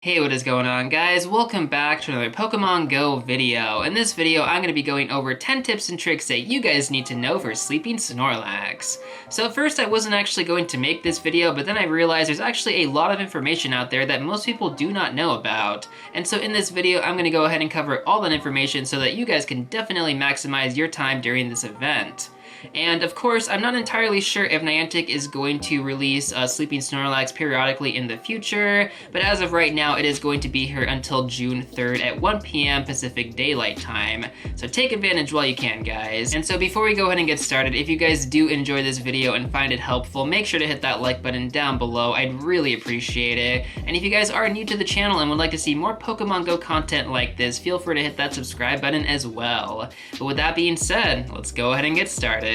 Hey, what is going on, guys? Welcome back to another Pokemon Go video. In this video, I'm going to be going over 10 tips and tricks that you guys need to know for Sleeping Snorlax. So at first I wasn't actually going to make this video, but then I realized there's actually a lot of information out there that most people do not know about. And so in this video, I'm going to go ahead and cover all that information so that you guys can definitely maximize your time during this event. And of course, I'm not entirely sure if Niantic is going to release Sleeping Snorlax periodically in the future, but as of right now, it is going to be here until June 3rd at 1 PM Pacific Daylight Time. So take advantage while you can, guys. And so before we go ahead and get started, if you guys do enjoy this video and find it helpful, make sure to hit that like button down below. I'd really appreciate it. And if you guys are new to the channel and would like to see more Pokemon Go content like this, feel free to hit that subscribe button as well. But with that being said, let's go ahead and get started.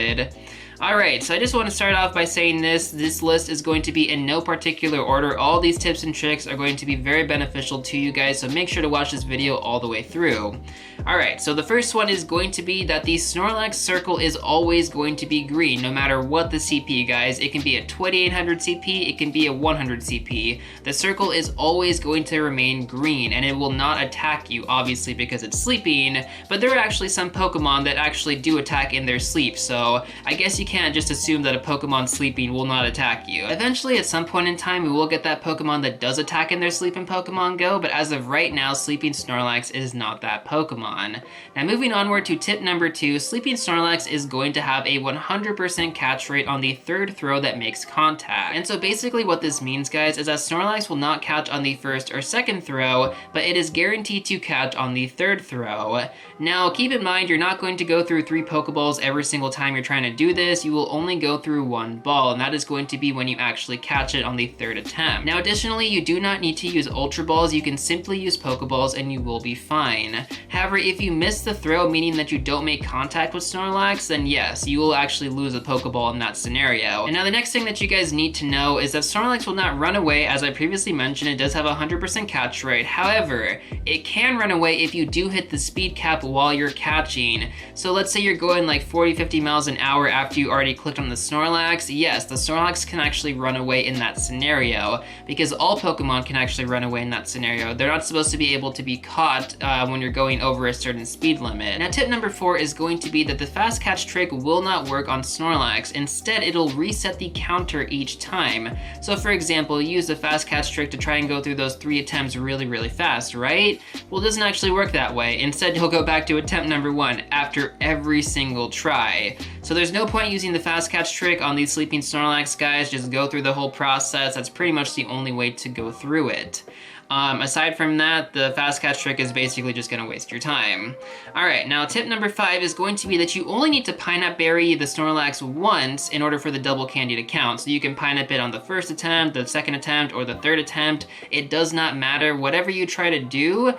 Alright, so I just want to start off by saying this list is going to be in no particular order. All these tips and tricks are going to be very beneficial to you guys, so make sure to watch this video all the way through. Alright, so the first one is going to be that the Snorlax circle is always going to be green, no matter what the CP, guys. It can be a 2800 CP, it can be a 100 CP. The circle is always going to remain green, and it will not attack you, obviously, because it's sleeping, but there are actually some Pokemon that actually do attack in their sleep, so I guess you can't just assume that a Pokemon sleeping will not attack you. Eventually, at some point in time, we will get that Pokemon that does attack in their sleep in Pokemon Go, but as of right now, Sleeping Snorlax is not that Pokemon. Now, moving onward to tip number 2, Sleeping Snorlax is going to have a 100% catch rate on the third throw that makes contact. And so basically what this means, guys, is that Snorlax will not catch on the first or second throw, but it is guaranteed to catch on the third throw. Now, keep in mind, you're not going to go through 3 Pokeballs every single time you're trying to do this. You will only go through 1 ball, and that is going to be when you actually catch it on the third attempt. Now, additionally, you do not need to use Ultra Balls. You can simply use Pokeballs and you will be fine. However, if you miss the throw, meaning that you don't make contact with Snorlax, then yes, you will actually lose a Pokeball in that scenario. And now the next thing that you guys need to know is that Snorlax will not run away. As I previously mentioned, it does have a 100% catch rate. However, it can run away if you do hit the speed cap while you're catching. So let's say you're going like 40-50 miles an hour after you already clicked on the Snorlax. Yes, the Snorlax can actually run away in that scenario, because all Pokemon can actually run away in that scenario. They're not supposed to be able to be caught when you're going over a certain speed limit. Now, tip number 4 is going to be that the fast catch trick will not work on Snorlax. Instead, it'll reset the counter each time. So for example, you use the fast catch trick to try and go through those 3 attempts really fast, right? Well, it doesn't actually work that way. Instead, you'll go back to attempt number 1 after every single try. So there's no point using the fast catch trick on these Sleeping Snorlax, guys. Just go through the whole process. That's pretty much the only way to go through it. Aside from that, the fast catch trick is basically just going to waste your time. Alright, now tip number 5 is going to be that you only need to Pineapple Berry the Snorlax once in order for the double candy to count. So you can Pineapple it on the first attempt, the second attempt, or the third attempt. It does not matter. Whatever you try to do,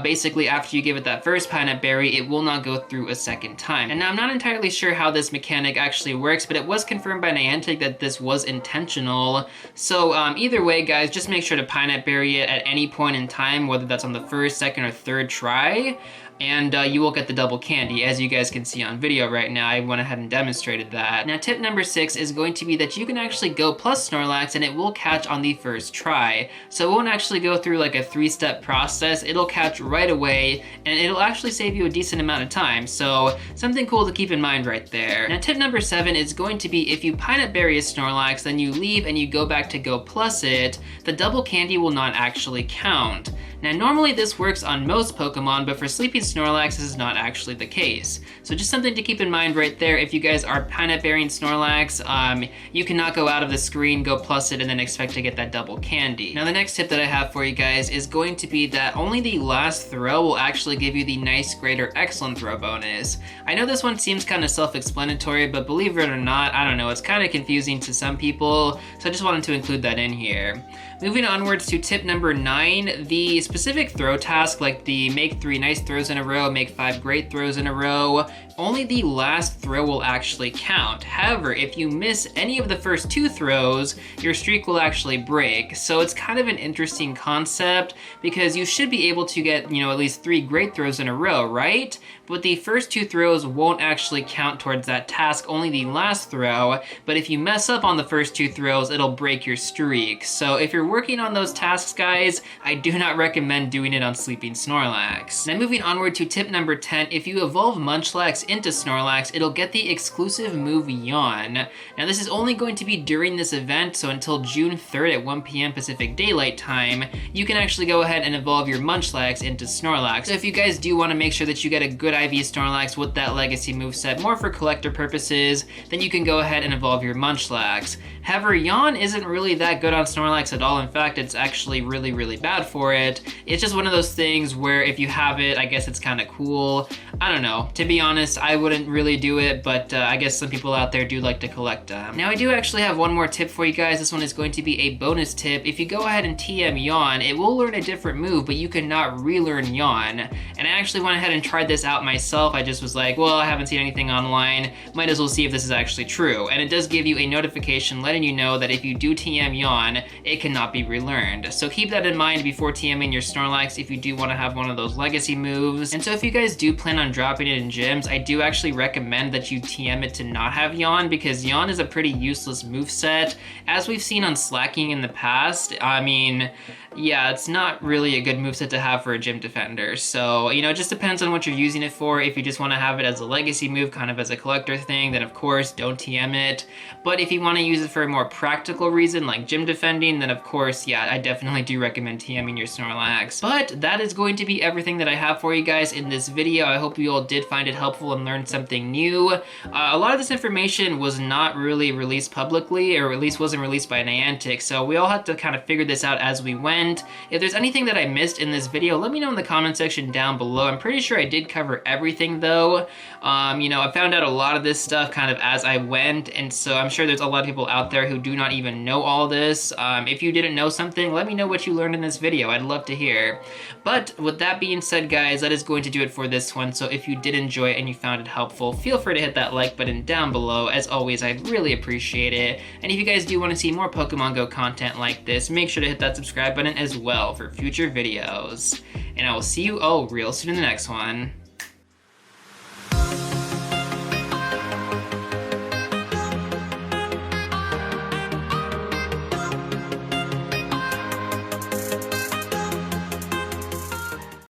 basically after you give it that first Pineapple Berry, it will not go through a second time. And now I'm not entirely sure how this mechanic actually works, but it was confirmed by Niantic that this was intentional. So either way, guys, just make sure to Pineapple Berry it at any point in time, whether that's on the first, second, or third try, and you will get the double candy. As you guys can see on video right now, I went ahead and demonstrated that. Now, tip number 6 is going to be that you can actually go plus Snorlax and it will catch on the first try. So it won't actually go through like a 3-step process. It'll catch right away, and it'll actually save you a decent amount of time. So something cool to keep in mind right there. Now, tip number 7 is going to be if you Pineapple Berry a Snorlax, then you leave and you go back to go plus it, the double candy will not actually count. Now, normally this works on most Pokemon, but for Sleeping Snorlax, this is not actually the case. So just something to keep in mind right there. If you guys are Pineapple Berrying Snorlax, you cannot go out of the screen, go plus it, and then expect to get that double candy. Now, the next tip that I have for you guys is going to be that only the last throw will actually give you the nice, great, or excellent throw bonus. I know this one seems kind of self-explanatory, but believe it or not, I don't know, it's kind of confusing to some people, so I just wanted to include that in here. Moving onwards to tip number 9, the specific throw task, like the make 3 nice throws in a row, make 5 great throws in a row, only the last throw will actually count. However, if you miss any of the first 2 throws, your streak will actually break. So it's kind of an interesting concept, because you should be able to get, at least 3 great throws in a row, right? But the first 2 throws won't actually count towards that task, only the last throw. But if you mess up on the first 2 throws, it'll break your streak. So if you're you're working on those tasks, guys, I do not recommend doing it on Sleeping Snorlax. Now moving onward to tip number 10, if you evolve Munchlax into Snorlax, it'll get the exclusive move Yawn. Now this is only going to be during this event, so until June 3rd at 1 p.m. Pacific Daylight Time, you can actually go ahead and evolve your Munchlax into Snorlax. So if you guys do want to make sure that you get a good IV Snorlax with that legacy moveset, more for collector purposes, then you can go ahead and evolve your Munchlax. However, Yawn isn't really that good on Snorlax at all. In fact, it's actually really bad for it. It's just one of those things where if you have it, I guess it's kind of cool. I don't know. To be honest, I wouldn't really do it, but I guess some people out there do like to collect them. Now, I do actually have one more tip for you guys. This one is going to be a bonus tip. If you go ahead and TM Yawn, it will learn a different move, but you cannot relearn Yawn. And I actually went ahead and tried this out myself. I just was like, well, I haven't seen anything online. Might as well see if this is actually true. And it does give you a notification letting you know that if you do TM Yawn, it cannot be relearned. So keep that in mind before TMing your Snorlax if you do want to have one of those legacy moves. And so if you guys do plan on dropping it in gyms, I do actually recommend that you TM it to not have Yawn, because Yawn is a pretty useless moveset. As we've seen on Slacking in the past, I mean, yeah, it's not really a good moveset to have for a gym defender. So, you know, it just depends on what you're using it for. If you just want to have it as a legacy move, kind of as a collector thing, then of course, don't TM it. But if you want to use it for a more practical reason, like gym defending, then of course, yeah, I definitely do recommend TMing your Snorlax. But that is going to be everything that I have for you guys in this video. I hope you all did find it helpful and learn something new. A lot of this information was not really released publicly, or at least wasn't released by Niantic, so we all had to kind of figure this out as we went. If there's anything that I missed in this video, let me know in the comment section down below. I'm pretty sure I did cover everything though. You know, I found out a lot of this stuff kind of as I went, and so I'm sure there's a lot of people out there who do not even know all this. If you didn't know something, let me know what you learned in this video. I'd love to hear. But with that being said, guys, that is going to do it for this one. So if you did enjoy it and you found it helpful, feel free to hit that like button down below. As always, I'd really appreciate it. And if you guys do want to see more Pokemon Go content like this, make sure to hit that subscribe button as well for future videos. And I will see you all real soon in the next one.